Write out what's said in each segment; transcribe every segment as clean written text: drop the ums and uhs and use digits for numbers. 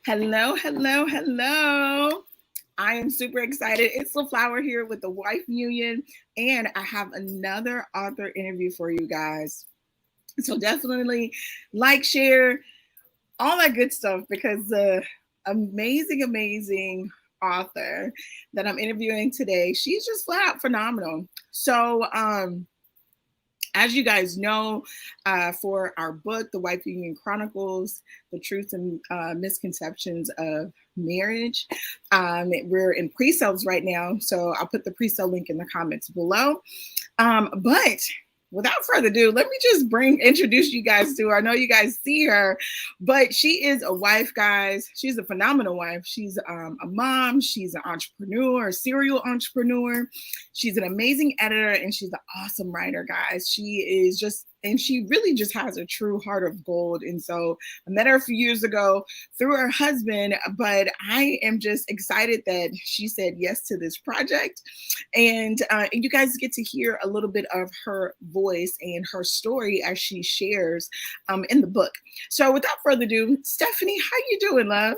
Hello, hello, hello. I am super excited. It's LaFlower here with the Wife Union, and I have another author interview for you guys. So definitely like, share, all that good stuff because the amazing author that I'm interviewing today, she's just flat out phenomenal. So, as you guys know, for our book, The Wife Union Chronicles, The Truths and Misconceptions of Marriage, we're in pre-sales right now. So I'll put the pre-sale link in the comments below. But without further ado, let me just introduce you guys to her. I know you guys see her, but she is a wife, guys. She's a phenomenal wife. She's a mom. She's an entrepreneur, a serial entrepreneur. She's an amazing editor, and she's an awesome writer, guys. She is just, and she really just has a true heart of gold. And so I met her a few years ago through her husband, but I am just excited that she said yes to this project. And you guys get to hear a little bit of her voice and her story as she shares in the book. So without further ado, Stephanie, how you doing, love?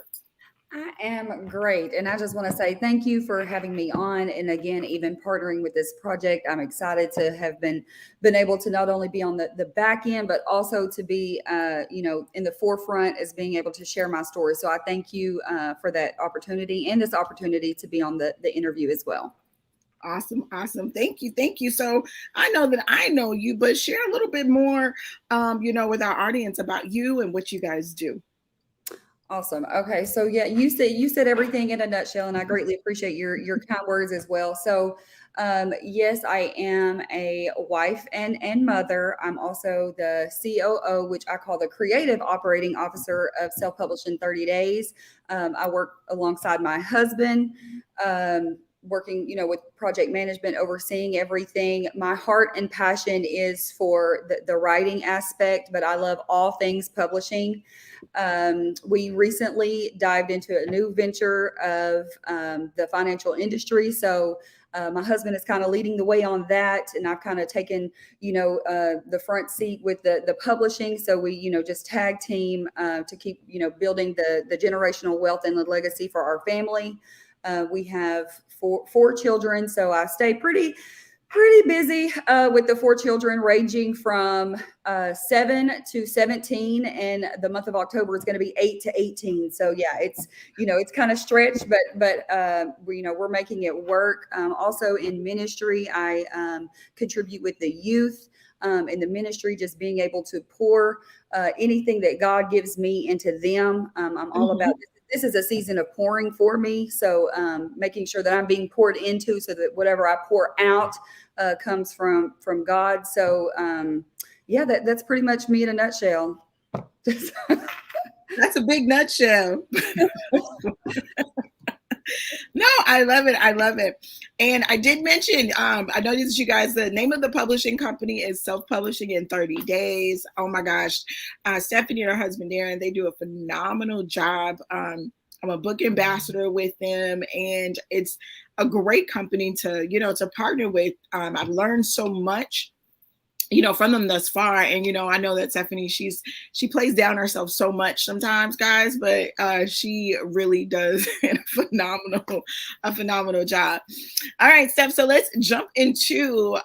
I am great. And I just want to say thank you for having me on. And again, even partnering with this project, I'm excited to have been able to not only be on the back end, but also to be, in the forefront as being able to share my story. So I thank you for that opportunity and this opportunity to be on the interview as well. Awesome. Thank you. So I know that I know you, but share a little bit more, with our audience about you and what you guys do. Awesome. Okay. So yeah, you said everything in a nutshell, and I greatly appreciate your kind words as well. So yes, I am a wife and mother. I'm also the COO, which I call the Creative Operating Officer of Self Published in 30 Days. I work alongside my husband. Working, with project management, overseeing everything. My heart and passion is for the writing aspect, but I love all things publishing. We recently dived into a new venture of the financial industry. So my husband is kind of leading the way on that, and I've kind of taken, the front seat with the publishing. So we, just tag team to keep, building the generational wealth and the legacy for our family. We have four children, so I stay pretty busy with the four children, ranging from 7 to 17, and the month of October is going to be 8 to 18. So yeah, it's kind of stretched, but we're making it work. Also in ministry, I contribute with the youth. In the ministry, just being able to pour anything that God gives me into them. I'm all about this is a season of pouring for me. So making sure that I'm being poured into, so that whatever I pour out comes from God. So yeah, that's pretty much me in a nutshell. That's a big nutshell. No, I love it. I love it. And I did mention, I noticed you guys, the name of the publishing company is Self Publishing in 30 Days. Oh my gosh. Stephanie and her husband, Darren, they do a phenomenal job. I'm a book ambassador with them, and it's a great company to partner with. I've learned so much from them thus far. And, I know that Stephanie, she plays down herself so much sometimes, guys, but she really does a phenomenal job. All right, Steph. So let's jump into,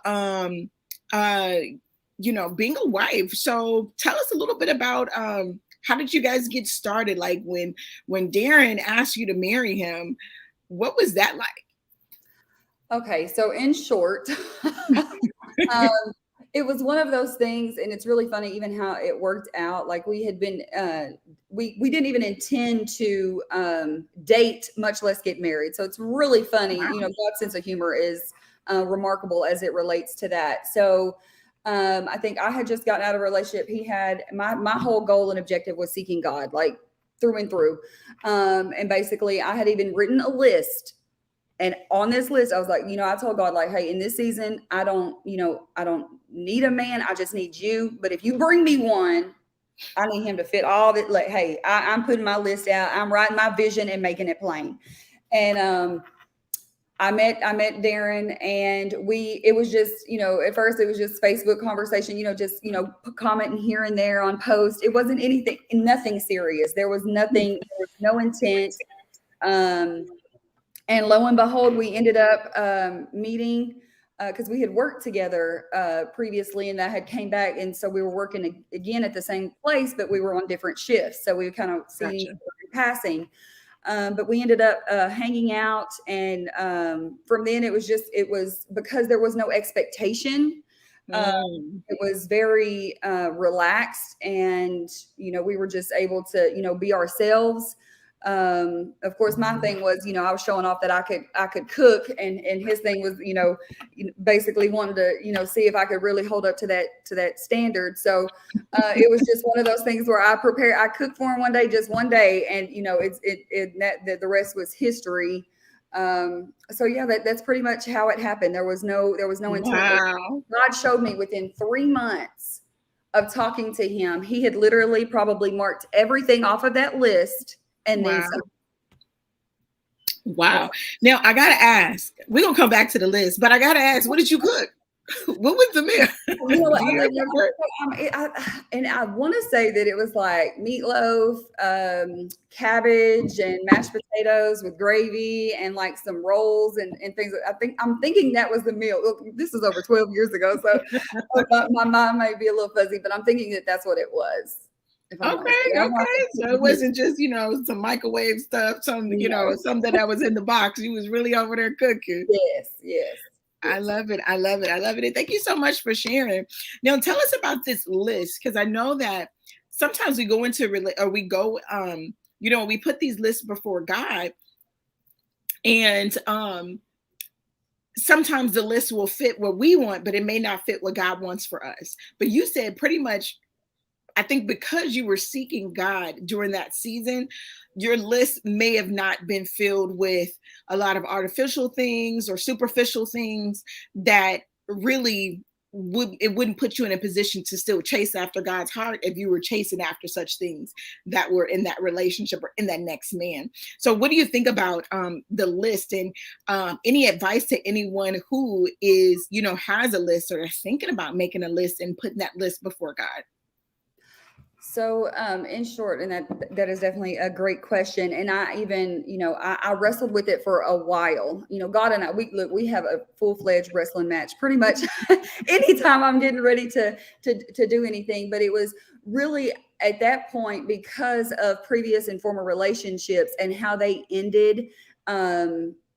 being a wife. So tell us a little bit about, how did you guys get started? Like when Darren asked you to marry him, what was that like? Okay, so in short, um, it was one of those things, and it's really funny even how it worked out. Like we had been, we didn't even intend to date, much less get married. So it's really funny. Wow. God's sense of humor is remarkable as it relates to that. So I think I had just gotten out of a relationship. He had my whole goal and objective was seeking God, like through and through. And basically, I had even written a list. And on this list, I was like, I told God, like, hey, in this season, I don't need a man. I just need you. But if you bring me one, I need him to fit all that. Like, hey, I'm putting my list out. I'm writing my vision and making it plain. And I met Darren, and it was just, at first it was just Facebook conversation, just, commenting here and there on posts. It wasn't nothing serious. There was nothing, there was no intent. Um, and lo and behold, we ended up meeting because we had worked together previously, and I had came back, and so we were working again at the same place, but we were on different shifts, so we would kind of see each Gotcha. other in passing. But we ended up hanging out, and from then it was because there was no expectation. Uh, Mm. it was very relaxed, and we were just able to be ourselves. Of course, my thing was, I was showing off that I could cook, and his thing was, basically wanted to, see if I could really hold up to that standard. So it was just one of those things where I cooked for him one day, just one day, and that the rest was history. So yeah, that's pretty much how it happened. There was no intent. Wow. God showed me within 3 months of talking to him, he had literally probably marked everything off of that list and then Wow. some. Wow. Now I gotta ask. We're gonna come back to the list, but I gotta ask, what did you cook? What was the meal? You know what? Do you remember? And I want to say that it was like meatloaf, cabbage, and mashed potatoes with gravy, and like some rolls and things. I'm thinking that was the meal. Look, this is over 12 years ago, so my mind may be a little fuzzy, but I'm thinking that that's what it was. If I'm not Okay, mistaken. okay. So it wasn't just, some microwave stuff, No. something that was in the box. You was really over there cooking. Yes, yes, I yes. love it. I love it. I love it. And thank you so much for sharing. Now tell us about this list, because I know that sometimes we go into or we go we put these lists before God, and sometimes the list will fit what we want, but it may not fit what God wants for us. But you said pretty much, I think because you were seeking God during that season, your list may have not been filled with a lot of artificial things or superficial things that really wouldn't put you in a position to still chase after God's heart if you were chasing after such things that were in that relationship or in that next man. So what do you think about the list, and any advice to anyone who is, has a list or are thinking about making a list and putting that list before God? So, in short, and that is definitely a great question. And I even, I wrestled with it for a while. God and I, we have a full-fledged wrestling match pretty much anytime I'm getting ready to do anything. But it was really at that point, because of previous and former relationships and how they ended.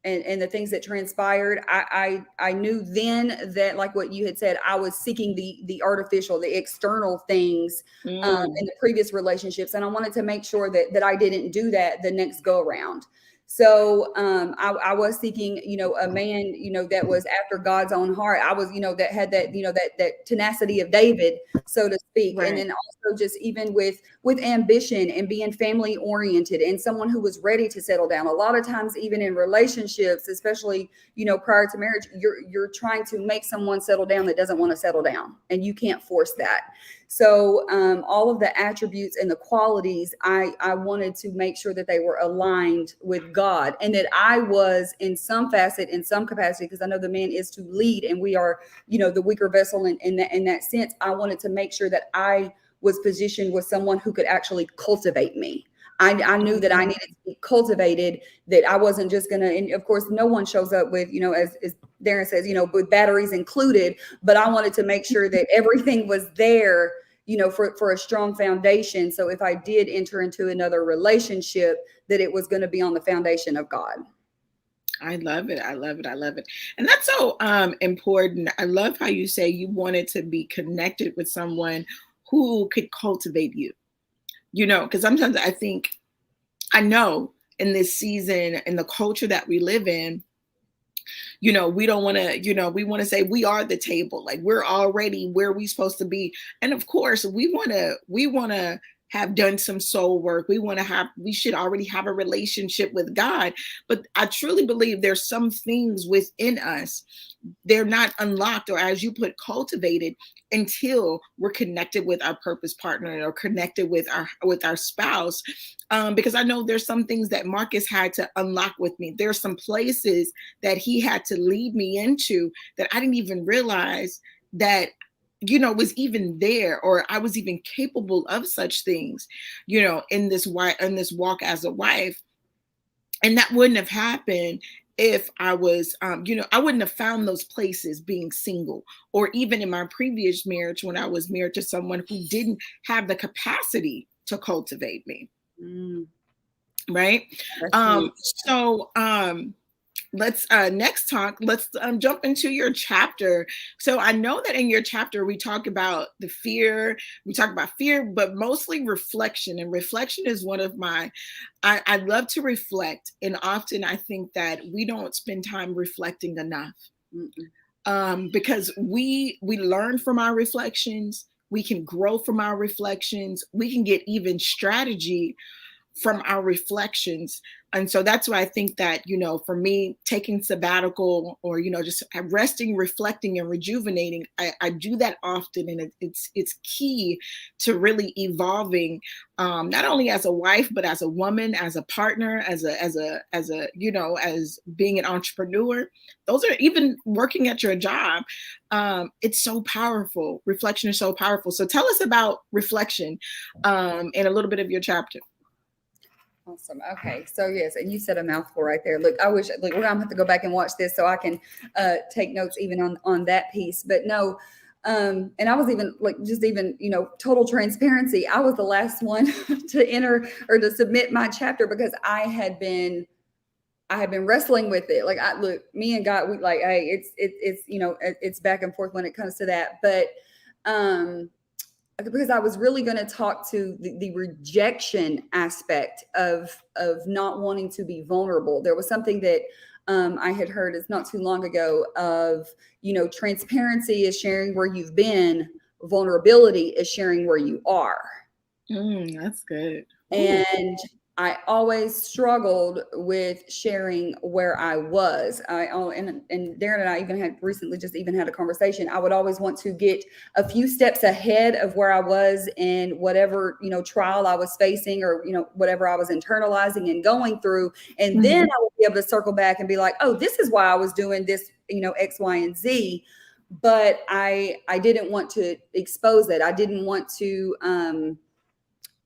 And the things that transpired, I knew then that, like what you had said, I was seeking the artificial, the external things Mm. in the previous relationships, and I wanted to make sure that I didn't do that the next go around. So I was seeking, a man, that was after God's own heart. I was, that had that, that tenacity of David, so to speak. And Right. then also just even with ambition and being family oriented, and someone who was ready to settle down. A lot of times, even in relationships, especially, prior to marriage, you're trying to make someone settle down that doesn't want to settle down, and you can't force that. So all of the attributes and the qualities, I wanted to make sure that they were aligned with God, and that I was in some facet, in some capacity, because I know the man is to lead, and we are, the weaker vessel in that sense. I wanted to make sure that I was positioned with someone who could actually cultivate me. I knew that I needed to be cultivated, that I wasn't just going to, and of course, no one shows up with, as Darren says, with batteries included, but I wanted to make sure that everything was there, for a strong foundation. So if I did enter into another relationship, that it was going to be on the foundation of God. I love it. I love it. I love it. And that's so important. I love how you say you wanted to be connected with someone who could cultivate you, because sometimes I know in this season, in the culture that we live in, we don't want to, we want to say we are the table, like we're already where we supposed to be. And of course we want to have done some soul work. We should already have a relationship with God. But I truly believe there's some things within us, they're not unlocked, or as you put, cultivated, until we're connected with our purpose partner or connected with our spouse. Because I know there's some things that Marcus had to unlock with me. There's some places that he had to lead me into that I didn't even realize that was even there, or I was even capable of such things, in this walk as a wife. And that wouldn't have happened if I was, I wouldn't have found those places being single, or even in my previous marriage when I was married to someone who didn't have the capacity to cultivate me. Mm, Right. that's huge. So let's next talk, let's jump into your chapter. So I know that in your chapter we talk about fear, but mostly reflection. And reflection is one of my, I love to reflect, and often I think that we don't spend time reflecting enough. Because we learn from our reflections, we can grow from our reflections, we can get even strategy from our reflections. And so that's why I think that, for me, taking sabbatical, or, just resting, reflecting, and rejuvenating, I do that often. And it's key to really evolving, not only as a wife, but as a woman, as a partner, as being an entrepreneur. Those are, even working at your job. It's so powerful. Reflection is so powerful. So tell us about reflection, and a little bit of your chapter. Awesome. Okay. So yes, and you said a mouthful right there. Look, I wish, we're gonna have to go back and watch this so I can take notes even on that piece. But no, and I was even total transparency. I was the last one to enter or to submit my chapter because I had been wrestling with it. Me and God, we hey, it's back and forth when it comes to that. But because I was really going to talk to the rejection aspect of not wanting to be vulnerable. There was something that I had heard is not too long ago of, transparency is sharing where you've been, vulnerability is sharing where you are. That's good. And I always struggled with sharing where I was. And Darren and I even had recently just even had a conversation. I would always want to get a few steps ahead of where I was in whatever, trial I was facing, or, whatever I was internalizing and going through. And then I would be able to circle back and be like, oh, this is why I was doing this, X, Y, and Z. But I didn't want to expose that. I didn't want to,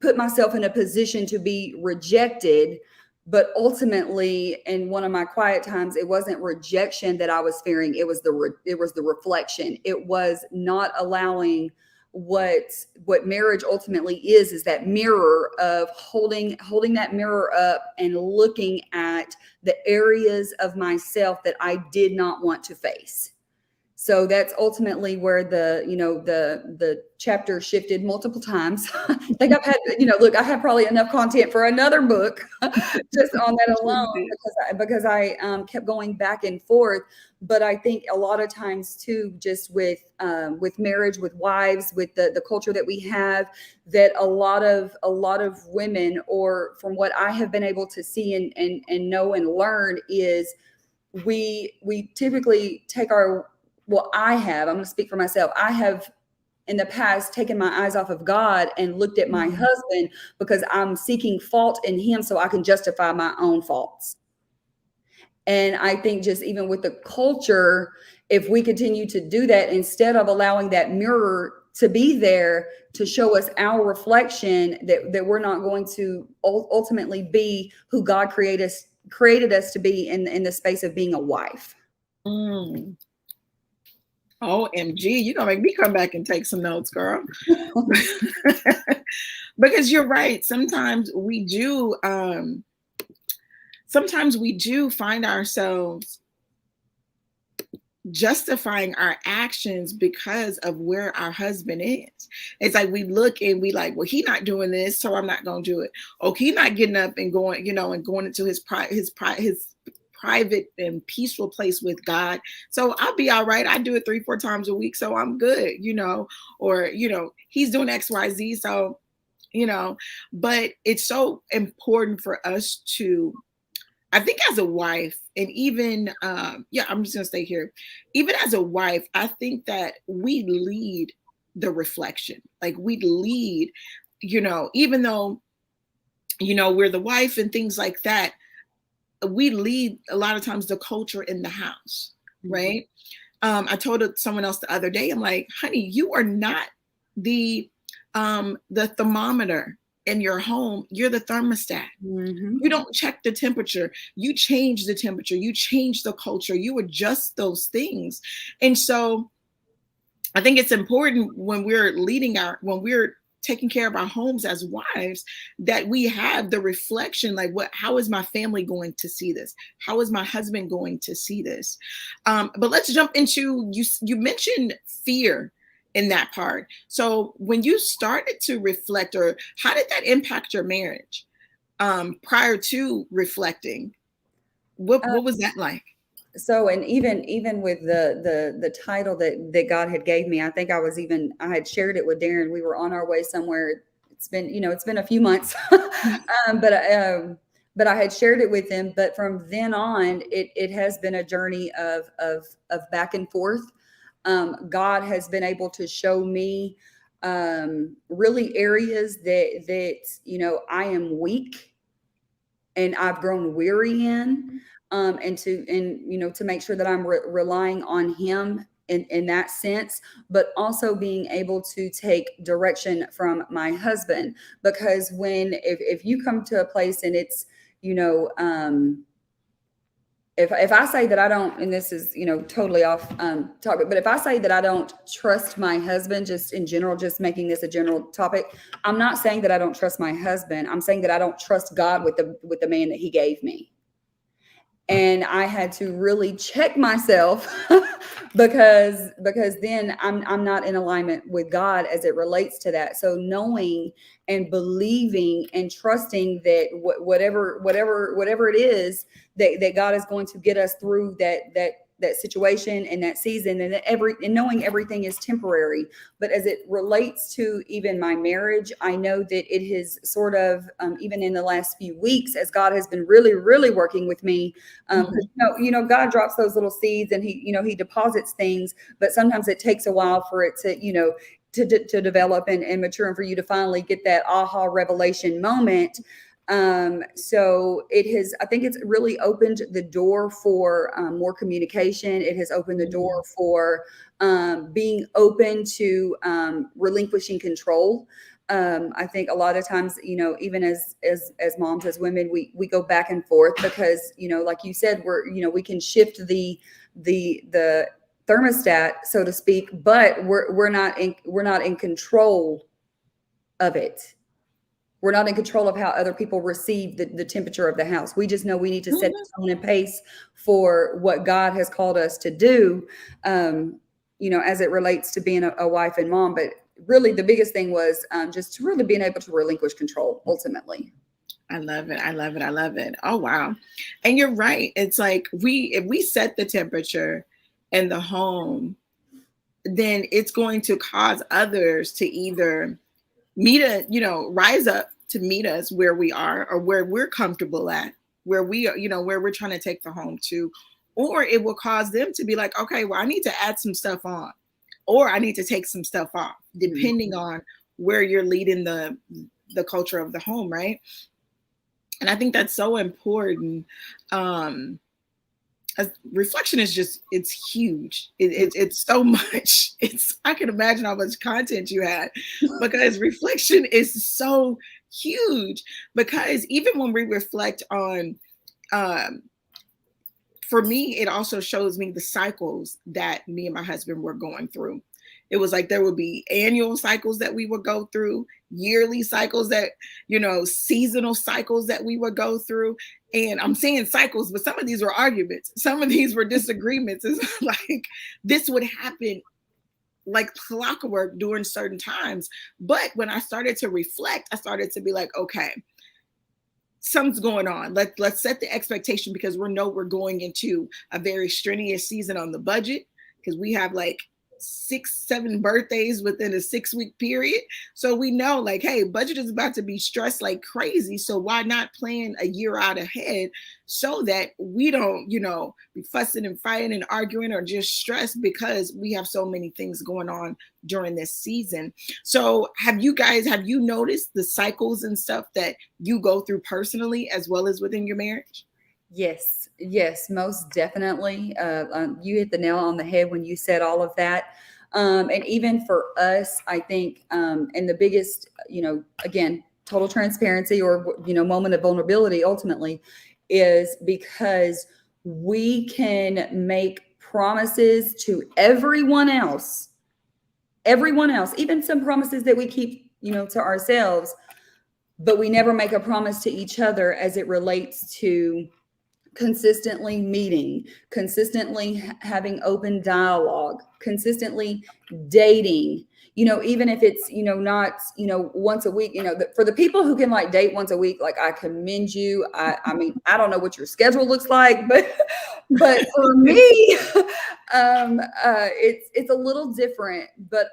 put myself in a position to be rejected. But ultimately, in one of my quiet times, it wasn't rejection that I was fearing. It was the reflection. It was not allowing what marriage ultimately is that mirror of holding that mirror up and looking at the areas of myself that I did not want to face. So that's ultimately where the chapter shifted multiple times. I think I've had, I have probably enough content for another book just on that alone, because I kept going back and forth. But I think a lot of times too, just with marriage, with wives, with the culture that we have, that a lot of women, or from what I have been able to see and know and learn, is we typically take I'm going to speak for myself. I have in the past taken my eyes off of God and looked at my husband because I'm seeking fault in him so I can justify my own faults. And I think just even with the culture, if we continue to do that, instead of allowing that mirror to be there to show us our reflection, that we're not going to ultimately be who God created us to be in the space of being a wife. OMG, you're gonna make me come back and take some notes, girl. Because you're right. Sometimes we do find ourselves justifying our actions because of where our husband is. It's like we look and we like, well, he's not doing this, so I'm not gonna do it. Oh, he's not getting up and going, and going into his private and peaceful place with God. So I'll be all right. I do it 3-4 times a week, so I'm good, or he's doing XYZ, so you know, but it's so important for us to, I think as a wife, and even yeah, I'm just gonna stay here. Even as a wife, I think that we lead the reflection. Like we lead, even though we're the wife and things like that, we lead a lot of times the culture in the house, Mhm. right? I told someone else the other day, I'm like, honey, you are not the the thermometer in your home. You're the thermostat. Mhm. You don't check the temperature. You change the temperature. You change the culture. You adjust those things. And so I think it's important when when we're taking care of our homes as wives, that we have the reflection, like how is my family going to see this? How is my husband going to see this? But let's jump into, you mentioned fear in that part. So when you started to reflect, or how did that impact your marriage prior to reflecting? What was that like? So, and even with the title that God had gave me, I think I had shared it with Darren. We were on our way somewhere. It's been a few months, um, but um, but I had shared it with him. But from then on, it has been a journey of back and forth. God has been able to show me really areas that I am weak and I've grown weary in, and to make sure that I'm relying on Him in that sense, but also being able to take direction from my husband. Because if you come to a place and it's you know if I say that I don't, and this is totally off topic, but if I say that I don't trust my husband, just in general, just making this a general topic, I'm not saying that I don't trust my husband. I'm saying that I don't trust God with the man that He gave me. And I had to really check myself because then I'm not in alignment with God as it relates to that. So knowing and believing and trusting that whatever it is that God is going to get us through that situation and that season, and knowing everything is temporary. But as it relates to even my marriage, I know that it has sort of even in the last few weeks, as God has been really really working with me, because Mhm. God drops those little seeds, and He deposits things, but sometimes it takes a while for it to develop and mature, and for you to finally get that aha revelation moment. So I think it's really opened the door for more communication. It has opened the door Mm. for being open to relinquishing control. I think a lot of times, even as moms, as women, we go back and forth because, like you said, we can shift the thermostat, so to speak, but we're not in control of it. We're not in control of how other people receive the temperature of the house. We just know we need to set Mhm. the tone and pace for what God has called us to do, as it relates to being a wife and mom. But really, the biggest thing was just really being able to relinquish control ultimately. I love it. I love it. I love it. Oh wow. And you're right. It's like if we set the temperature in the home, then it's going to cause others to either rise up to meet us where we are, or where we're comfortable at, where we are, where we're trying to take the home to, or it will cause them to be like, okay, well, I need to add some stuff on, or I need to take some stuff off, Mhm. depending on where you're leading the culture of the home, right? And I think that's so important. um Reflection is just, it's huge. It's so much. It's, I can imagine how much content you had, because reflection is so huge. Because even when we reflect on, um for me, it also shows me the cycles that me and my husband were going through. It was like there would be annual cycles that we would go through, yearly cycles that, seasonal cycles that we would go through. And I'm saying cycles, but some of these were arguments, some of these were disagreements. It's like this would happen like clockwork during certain times. But when I started to reflect, I started to be like, okay, something's going on. Let's set the expectation, because we're going into a very strenuous season on the budget, because we have like 6, 7 birthdays within a 6-week period. So we know, like, hey, budget is about to be stressed like crazy. So why not plan a year out ahead so that we don't, be fussing and fighting and arguing or just stressed because we have so many things going on during this season. So have you noticed the cycles and stuff that you go through personally as well as within your marriage? Yes, yes, most definitely. You hit the nail on the head when you said all of that. And even for us, I think, and the biggest, again, total transparency or, moment of vulnerability ultimately is because we can make promises to everyone else, even some promises that we keep, to ourselves, but we never make a promise to each other as it relates to consistently meeting, consistently having open dialogue, consistently dating, even if it's, not, once a week, for the people who can like date once a week, like I commend you. I mean, I don't know what your schedule looks like, but for me, it's a little different, but,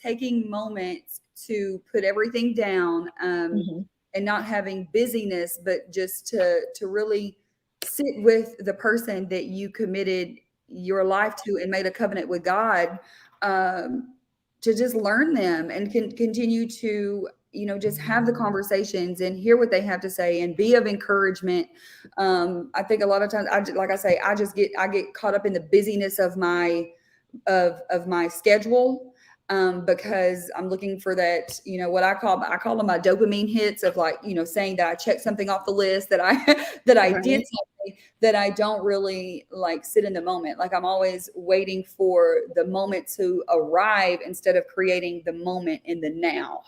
taking moments to put everything down, Mhm. and not having busyness, but just to really sit with the person that you committed your life to and made a covenant with God, to just learn them and can continue to, just have the conversations and hear what they have to say and be of encouragement. I think a lot of times, like I say, I get caught up in the busyness of my schedule, because I'm looking for that, what I call them my dopamine hits of like, saying that I checked something off the list, that I that I did Right. something, that I don't really like sit in the moment. Like I'm always waiting for the moment to arrive instead of creating the moment in the now.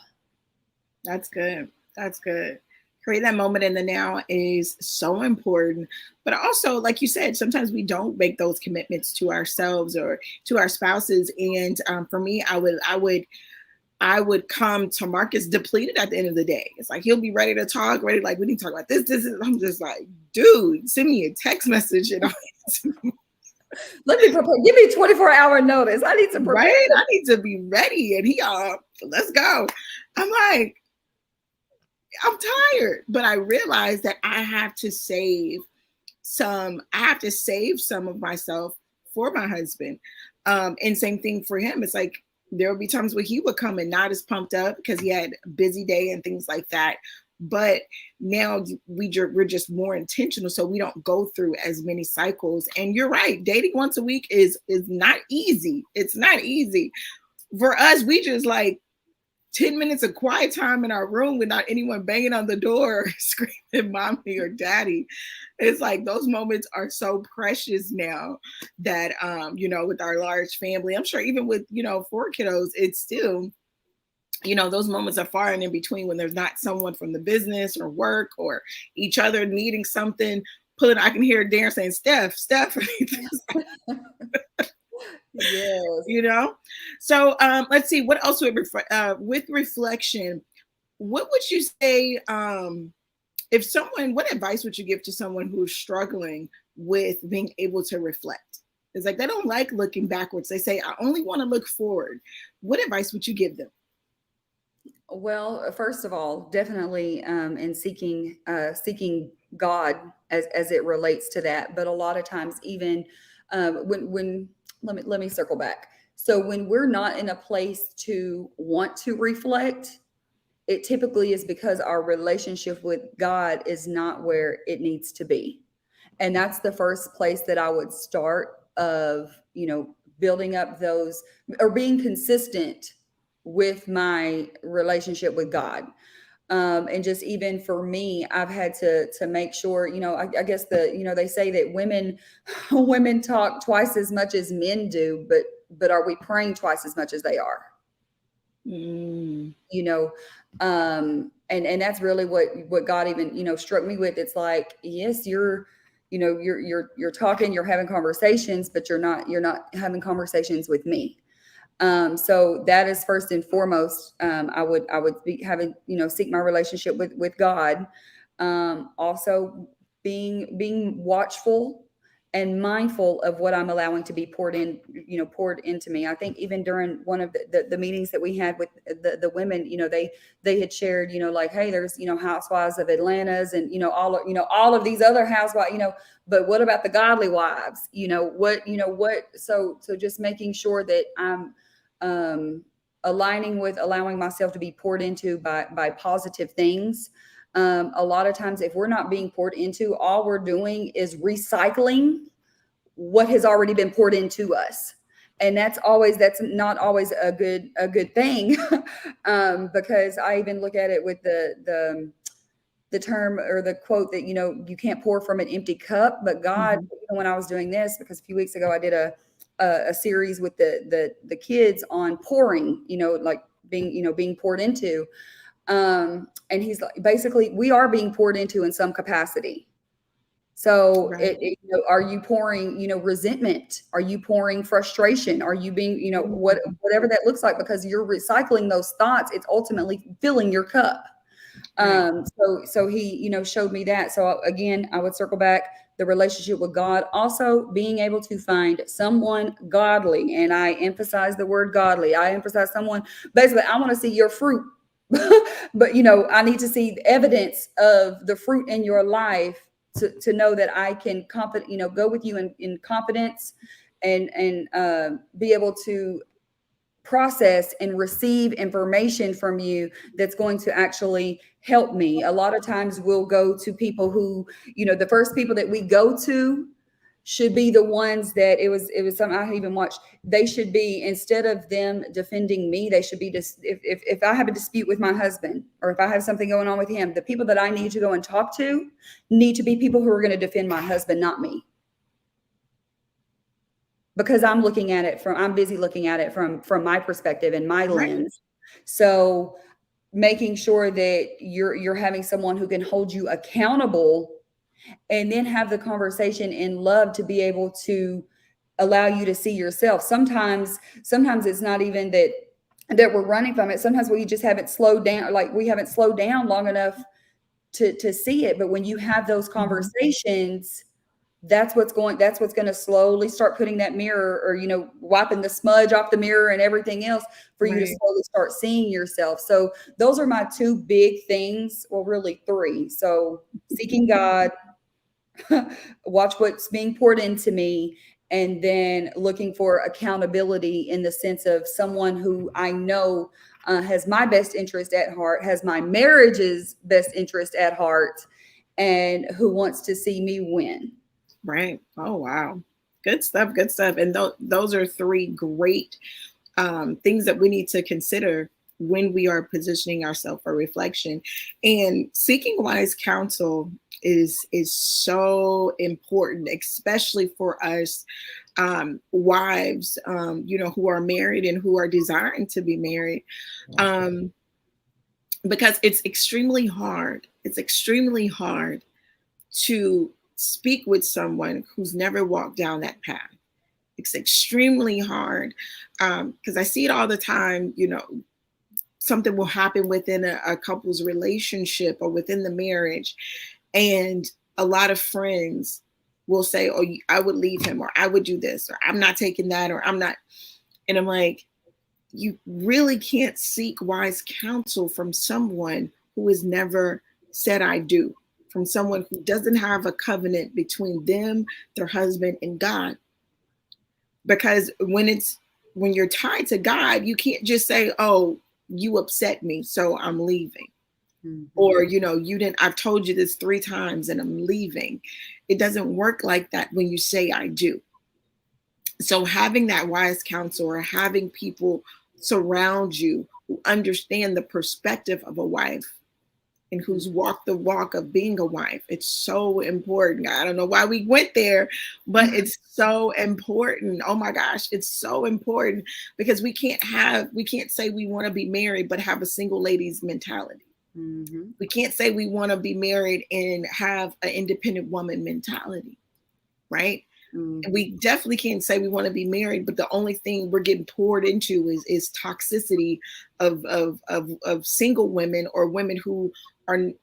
That's good. That's good. Create that moment in the now is so important. But also, like you said, sometimes we don't make those commitments to ourselves or to our spouses. And for me, I would come to Marcus depleted at the end of the day. It's like he'll be ready to talk, ready, like we need to talk about this. This is. I'm just like, dude, send me a text message and Let me prepare. Give me 24-hour notice. I need to prepare. right. I need to be ready. And he let's go. I'm like, I'm tired, but I realized that I have to save some of myself for my husband. And same thing for him. It's like there would be times where he would come and not as pumped up because he had a busy day and things like that. But now we're just more intentional, so we don't go through as many cycles. And you're right, dating once a week is not easy. It's not easy for us. We just like 10 minutes of quiet time in our room without anyone banging on the door or screaming mommy or daddy. It's like those moments are so precious now that with our large family, I'm sure even with 4 kiddos, it's still those moments are far and in between when there's not someone from the business or work or each other needing something. I can hear Darren saying, Steph. Yes. you know so let's see what else with reflection. What would you say, if someone what advice would you give to someone who's struggling with being able to reflect? It's like they don't like looking backwards. They say, I only want to look forward. What advice would you give them? Well, first of all, definitely, in seeking God as it relates to that. But a lot of times, even, when let me circle back. So when we're not in a place to want to reflect, it typically is because our relationship with God is not where it needs to be. And that's the first place that I would start of, building up those or being consistent with my relationship with God. And just even for me, I've had to make sure, I guess they say that women talk twice as much as men do, but are we praying twice as much as they are? Mm. you know and that's really what God even struck me with. It's like, yes, you're talking, you're having conversations, but you're not having conversations with me. So that is first and foremost. I would be having, seek my relationship with God. Also being watchful and mindful of what I'm allowing to be poured in, poured into me. I think even during one of the meetings that we had with the women, they had shared, like, hey, there's, housewives of Atlanta's, and, all of these other housewives, but what about the godly wives? So just making sure that I'm, aligning with allowing myself to be poured into by positive things. A lot of times, if we're not being poured into, all we're doing is recycling what has already been poured into us, and that's not always a good thing. Because I even look at it with the term or the quote that, you can't pour from an empty cup. But God, Mhm. when I was doing this, because a few weeks ago I did a series with the kids on pouring, like being poured into. And he's like, basically, we are being poured into in some capacity. So Right. are you pouring, resentment? Are you pouring frustration? Are you being, Mhm. whatever that looks like, because you're recycling those thoughts, it's ultimately filling your cup. Right. So he, showed me that. So again, I would circle back the relationship with God, also being able to find someone godly. And I emphasize the word godly. I emphasize someone, basically, I want to see your fruit. But I need to see evidence of the fruit in your life to know that I can go with you in confidence, and be able to process and receive information from you that's going to actually help me. A lot of times we'll go to people who, the first people that we go to should be the ones that it was something I even watched. They should be, instead of them defending me, they should be just, if I have a dispute with my husband, or if I have something going on with him, the people that I need to go and talk to need to be people who are going to defend my husband, not me. Because I'm busy looking at it from my perspective and my Right. lens. So making sure that you're having someone who can hold you accountable, and then have the conversation in love to be able to allow you to see yourself. Sometimes it's not even that we're running from it. Sometimes we just haven't slowed down, like we haven't slowed down long enough to see it. But when you have those Mhm. conversations, that's what's going to slowly start putting that mirror, or wiping the smudge off the mirror and everything else, for you to Right. slowly start seeing yourself. So those are my two big things, well, really three. So seeking God, watch what's being poured into me, and then looking for accountability in the sense of someone who I know has my best interest at heart, has my marriage's best interest at heart, and who wants to see me win. Right. Oh wow. Good stuff. Good stuff. And those are three great things that we need to consider when we are positioning ourselves for reflection. And seeking wise counsel is so important, especially for us wives, who are married and who are desiring to be married, um, because it's extremely hard. It's extremely hard to speak with someone who's never walked down that path. It's extremely hard because I see it all the time. Something will happen within a couple's relationship or within the marriage, and a lot of friends will say, "Oh, I would leave him," or "I would do this," or "I'm not taking that," or "I'm not." And I'm like, you really can't seek wise counsel from someone who has never said "I do," from someone who doesn't have a covenant between them, their husband, and God. Because when you're tied to God, you can't just say, "Oh, you upset me, so I'm leaving." Mhm. Or, you didn't, I've told you this 3 times and I'm leaving. It doesn't work like that when you say "I do." So having that wise counsel, or having people surround you who understand the perspective of a wife and who's walked the walk of being a wife, it's so important. I don't know why we went there, but it's so important. Oh my gosh, it's so important, because we can't say we want to be married but have a single ladies mentality. Mhm. We can't say we want to be married and have an independent woman mentality, right? Mhm. We definitely can't say we want to be married, but the only thing we're getting poured into is toxicity of single women, or women who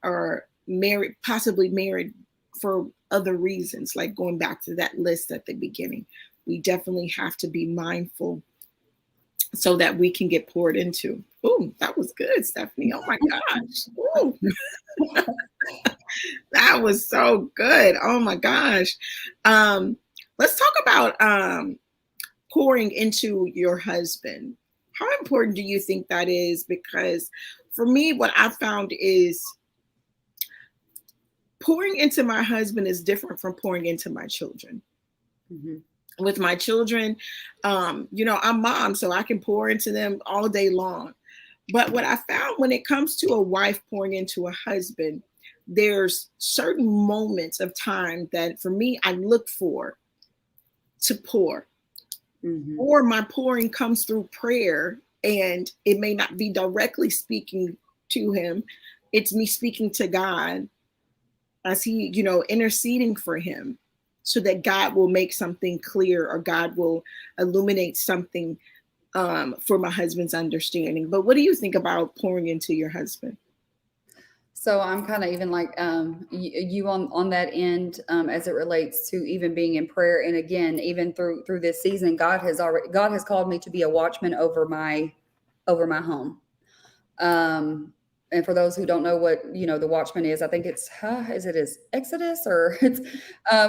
are married, possibly married for other reasons, like going back to that list at the beginning. We definitely have to be mindful so that we can get poured into. Oh, that was good, Stephanie. Oh my gosh. Ooh, that was so good. Oh my gosh. Um, let's talk about pouring into your husband. How important do you think that is? Because for me, what I found is pouring into my husband is different from pouring into my children. Mm-hmm. With my children, I'm mom, so I can pour into them all day long. But what I found when it comes to a wife pouring into a husband, there's certain moments of time that for me, I look for to pour. Mm-hmm. Or my pouring comes through prayer, and it may not be directly speaking to him. It's me speaking to God as he, interceding for him so that God will make something clear or God will illuminate something for my husband's understanding. But what do you think about pouring into your husband? So I'm kind of even like you on that end as it relates to even being in prayer. And again, even through this season, God has called me to be a watchman over my home. And for those who don't know what the watchman is, I think it's is Exodus, or it's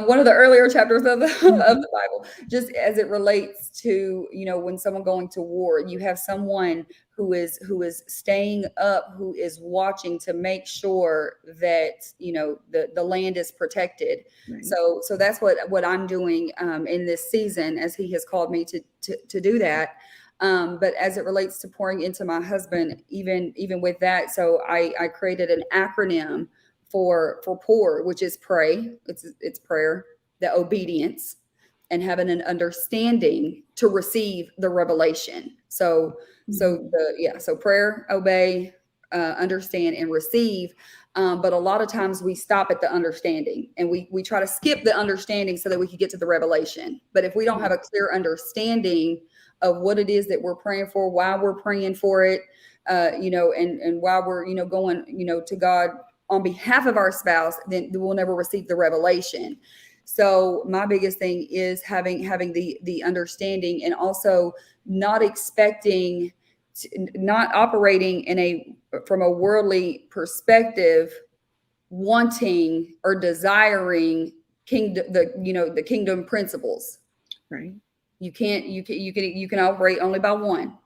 one of the earlier chapters of the of Mhm. the Bible. Just as it relates to when someone going to war, you have someone who is staying up, who is watching to make sure that the land is protected. Right. So that's what I'm doing in this season, as He has called me to do that. But as it relates to pouring into my husband, even with that, so I created an acronym for pour, which is pray. It's prayer, the obedience, and having an understanding to receive the revelation. Mhm. So prayer, obey, understand, and receive. But a lot of times we stop at the understanding, and we try to skip the understanding so that we can get to the revelation. But if we don't have a clear understanding of what it is that we're praying for, why we're praying for it, and why we're, going, to God on behalf of our spouse, then we'll never receive the revelation. So my biggest thing is having the understanding, and also not expecting, not operating from a worldly perspective, wanting or desiring the kingdom principles. Right. You can operate only by one.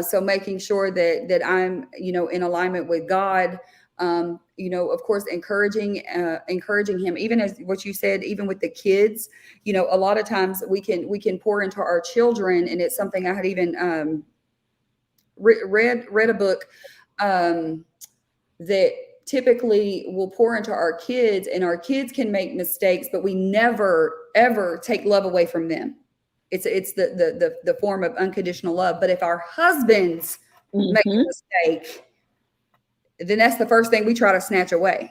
So making sure that I'm in alignment with God. Of course, encouraging him, even as what you said, even with the kids. A lot of times we can pour into our children, and it's something I had even read a book that typically will pour into our kids, and our kids can make mistakes, but we never ever take love away from them. It's the form of unconditional love. But if our husbands make a Hmm. mistake, then that's the first thing we try to snatch away.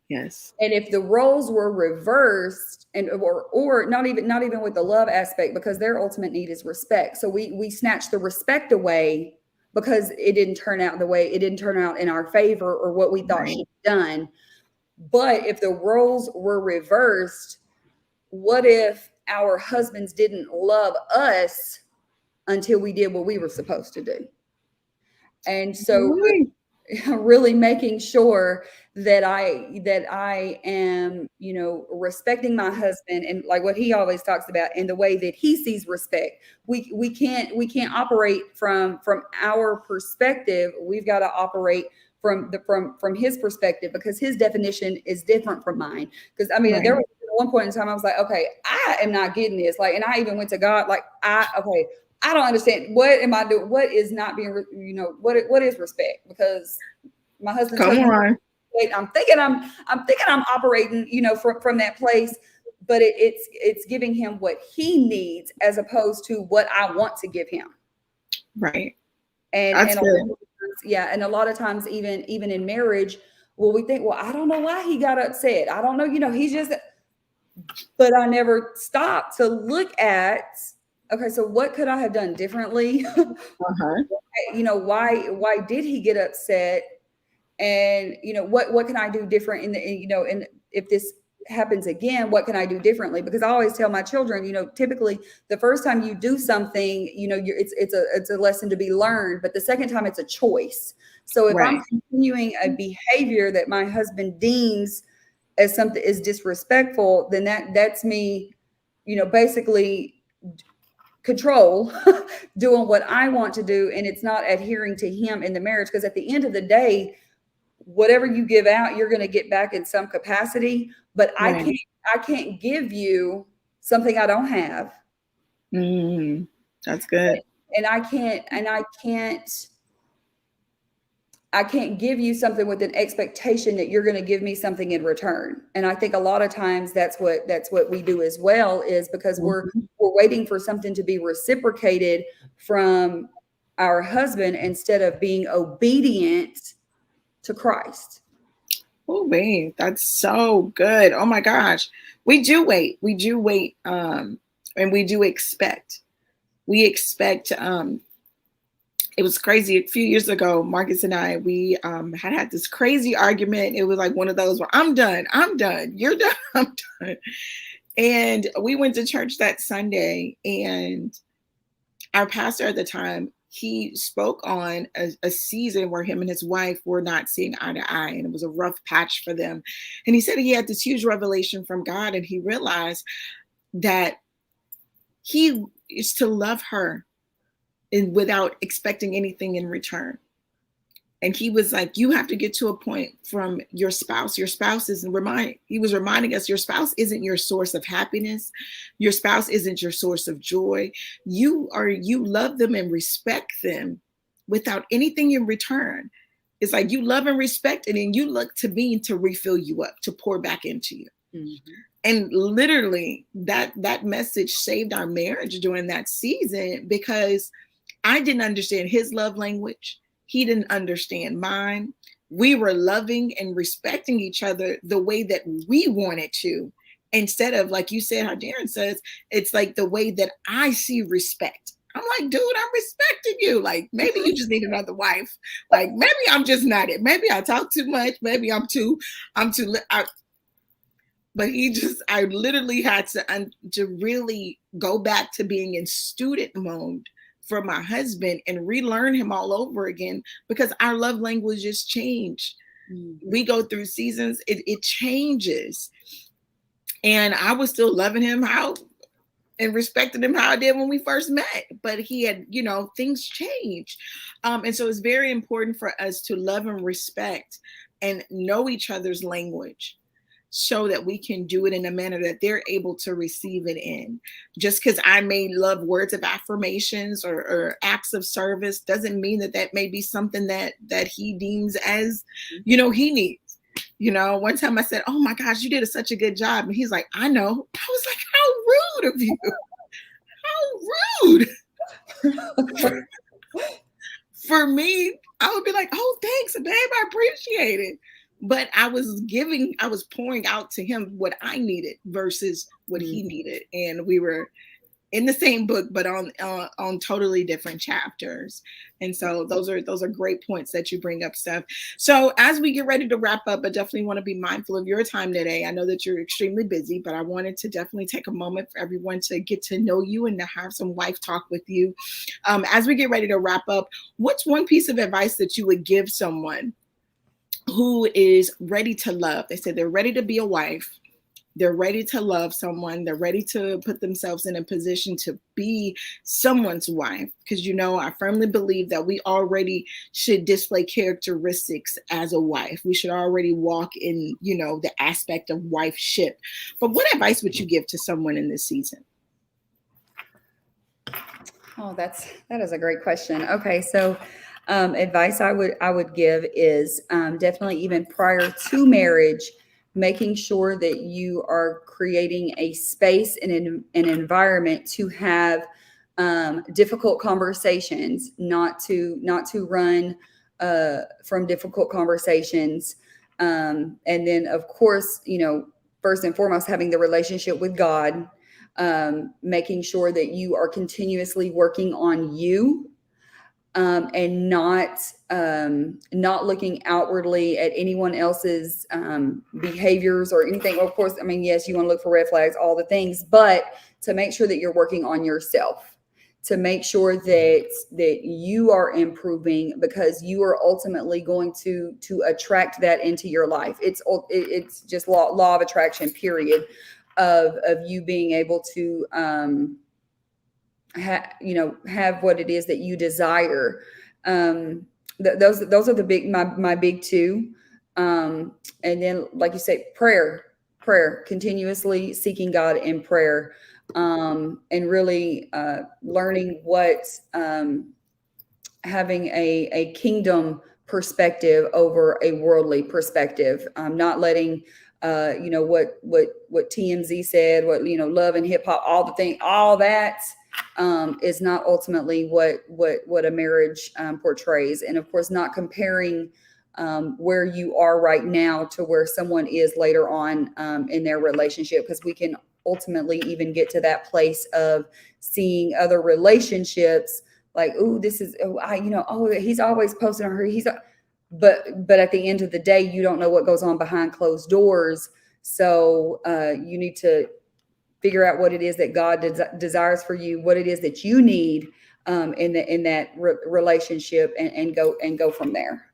Yes. And if the roles were reversed, and or not even with the love aspect, because their ultimate need is respect. So we snatch the respect away because it didn't turn out in our favor, or what we thought Right. should be done. But if the roles were reversed, what if our husbands didn't love us until we did what we were supposed to do? And so Right. really making sure that I am, respecting my husband, and like what he always talks about, in the way that he sees respect. We can't operate from our perspective. We've got to operate from his perspective, because his definition is different from mine. Because I mean, there Right. was one point in time I was like, okay, I am not getting this. Like, and I even went to God, like, okay, I don't understand. What am I doing? What is not being, what is respect? Because my husband Come tells me, on. I'm thinking I'm operating, from that place, but it's giving him what he needs, as opposed to what I want to give him. Right. And That's a lot good. of times, yeah, and a lot of times, even in marriage, well, we think, well, I don't know why he got upset. I don't know, he's just, but I never stopped to look at, okay, so what could I have done differently? Uh-huh. Why did he get upset? And what can I do different and if this happens again, what can I do differently? Because I always tell my children, typically the first time you do something, it's a lesson to be learned, but the second time it's a choice. So if I'm Right. continuing a behavior that my husband deems as something is disrespectful, then that's me, basically control doing what I want to do, and it's not adhering to him in the marriage. Because at the end of the day, whatever you give out, you're going to get back in some capacity. But Right. I can't give you something I don't have, Mm, that's good. and I can't give you something with an expectation that you're going to give me something in return. And I think a lot of times that's what we do as well, is because Mhm. we're waiting for something to be reciprocated from our husband instead of being obedient to Christ. Oh, wait, that's so good. Oh my gosh. We do wait. We do wait. And we do expect. We expect it was crazy. A few years ago, Marcus and I, we had this crazy argument. It was like one of those where I'm done, you're done, I'm done. And we went to church that Sunday, and our pastor at the time, he spoke on a season where him and his wife were not seeing eye to eye, and it was a rough patch for them. And he said he had this huge revelation from God, and he realized that he is to love her and without expecting anything in return. And he was like, you have to get to a point from your spouse. Your spouse isn't he was reminding us, your spouse isn't your source of happiness. Your spouse isn't your source of joy. You love them and respect them without anything in return. It's like you love and respect, and then you look to me to refill you up, to pour back into you. Mm-hmm. And literally that message saved our marriage during that season, because I didn't understand his love language. He didn't understand mine. We were loving and respecting each other the way that we wanted to, instead of, like you said, how Darren says, it's like the way that I see respect. I'm like, dude, I'm respecting you. Like, maybe you just need another wife. Like, maybe I'm just not it. Maybe I talk too much. Maybe but I literally had to really go back to being in student mode for my husband and relearn him all over again, because our love languages change. Mm-hmm. We go through seasons, it changes. And I was still loving him how and respected him how I did when we first met, but he had, things change. And so it's very important for us to love and respect and know each other's language, so that we can do it in a manner that they're able to receive it in. Just because I may love words of affirmations or acts of service doesn't mean that may be something that he deems as, he needs. One time I said, oh my gosh, you did such a good job. And he's like, I know. I was like, how rude of you. How rude. For me, I would be like, oh, thanks, babe, I appreciate it. But I was pouring out to him what I needed versus what he needed. And we were in the same book, but on totally different chapters. And so those are great points that you bring up, Steph. So as we get ready to wrap up, I definitely want to be mindful of your time today. I know that you're extremely busy, but I wanted to definitely take a moment for everyone to get to know you and to have some wife talk with you. As we get ready to wrap up, what's one piece of advice that you would give someone who is ready to love? They say they're ready to be a wife. They're ready to love someone. They're ready to put themselves in a position to be someone's wife. Because, I firmly believe that we already should display characteristics as a wife. We should already walk in, the aspect of wifeship. But what advice would you give to someone in this season? Oh, that is a great question. Okay, so advice I would give is definitely, even prior to marriage, making sure that you are creating a space and an environment to have difficult conversations, not to run from difficult conversations, and then of course, first and foremost, having the relationship with God, making sure that you are continuously working on you, and not looking outwardly at anyone else's behaviors or anything. Of course, I mean, yes, you want to look for red flags, all the things, but to make sure that you're working on yourself, to make sure that you are improving, because you are ultimately going to attract that into your life. It's just law of attraction, period, of you being able to have what it is that you desire. Those are the my big two. And then, like you say, prayer, continuously seeking God in prayer, and really learning what having a kingdom perspective over a worldly perspective, not letting what TMZ said, what love and hip hop, all the thing, all that is not ultimately what a marriage portrays. And of course, not comparing where you are right now to where someone is later on in their relationship, because we can ultimately even get to that place of seeing other relationships like, oh, this is, he's always posting on her. But at the end of the day, you don't know what goes on behind closed doors. So you need to figure out what it is that God desires for you, what it is that you need in that relationship, and go from there.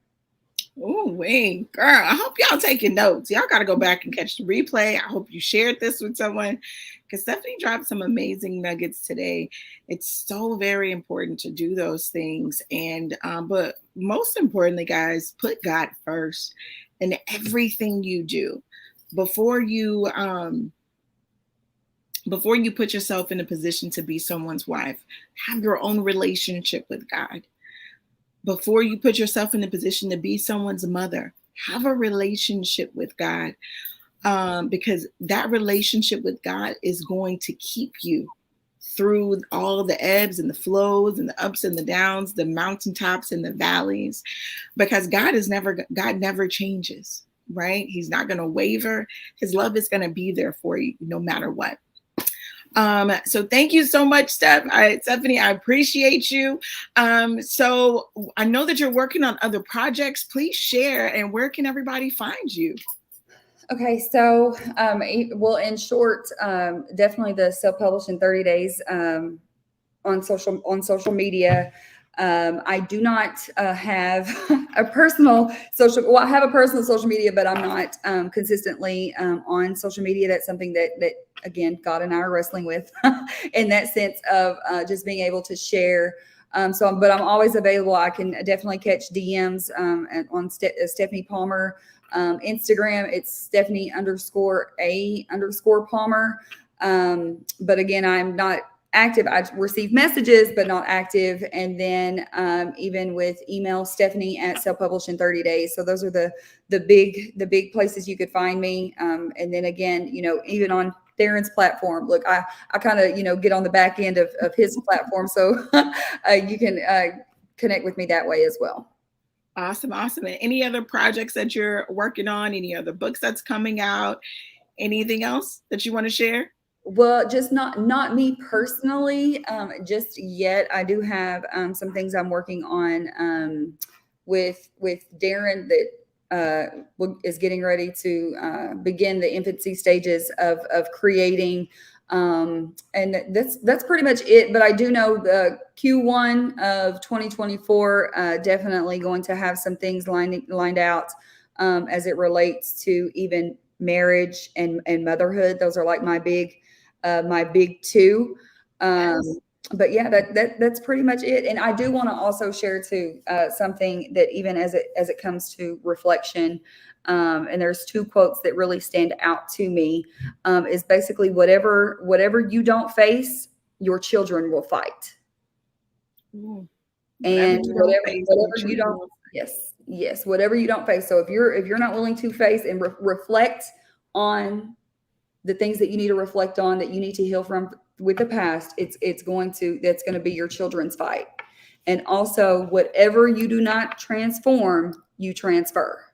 Oh, wait, girl, I hope y'all taking notes. Y'all got to go back and catch the replay. I hope you shared this with someone, because Stephanie dropped some amazing nuggets today. It's so very important to do those things. And, but most importantly, guys, put God first in everything you do before you put yourself in a position to be someone's wife. Have your own relationship with God. Before you put yourself in a position to be someone's mother, have a relationship with God, because that relationship with God is going to keep you through all the ebbs and the flows and the ups and the downs, the mountaintops and the valleys, because God never changes, right? He's not going to waver. His love is going to be there for you no matter what. So thank you so much, Stephanie. I appreciate you. So I know that you're working on other projects. Please share, and where can everybody find you? Okay, so well, in short, definitely the self-published in 30 days on social media. I do not have a personal social. Well, I have a personal social media, but I'm not consistently on social media. That's something that again, God and I are wrestling with in that sense of just being able to share. But I'm always available. I can definitely catch DMs on Stephanie Palmer. Instagram, it's Stephanie_A_Palmer. But again, I'm not active. I receive messages, but not active. And then even with email, Stephanie@selfpublish in 30 days. So those are the big places you could find me. And then again, even on Darren's platform, look, I kind of, get on the back end of his platform. So you can connect with me that way as well. Awesome. And any other projects that you're working on? Any other books that's coming out? Anything else that you want to share? Well, just not me personally, just yet. I do have some things I'm working on with Darren that is getting ready to begin the infancy stages of creating. And that's pretty much it. But I do know the Q1 of 2024 definitely going to have some things lined out as it relates to even marriage and motherhood. Those are like my big two. But yeah, that's pretty much it. And I do want to also share too something that even as it comes to reflection, and there's two quotes that really stand out to me, is basically whatever you don't face, your children will fight. Ooh. And whatever you don't, yes, whatever you don't face. So if you're not willing to face and reflect on the things that you need to reflect on, that you need to heal from with the past, that's going to be your children's fight. And also, whatever you do not transform, you transfer.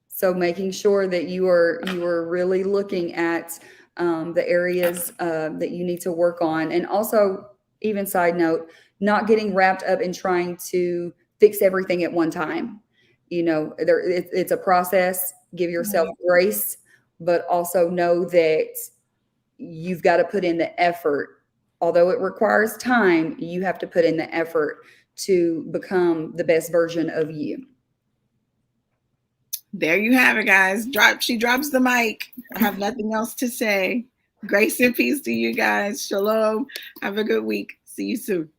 So making sure that you are really looking at the areas that you need to work on. And also, even side note, not getting wrapped up in trying to fix everything at one time. It's a process. Give yourself grace, but also know that you've got to put in the effort. Although it requires time, you have to put in the effort to become the best version of you. There you have it, guys. She drops the mic. I have nothing else to say. Grace and peace to you guys. Shalom. Have a good week. See you soon.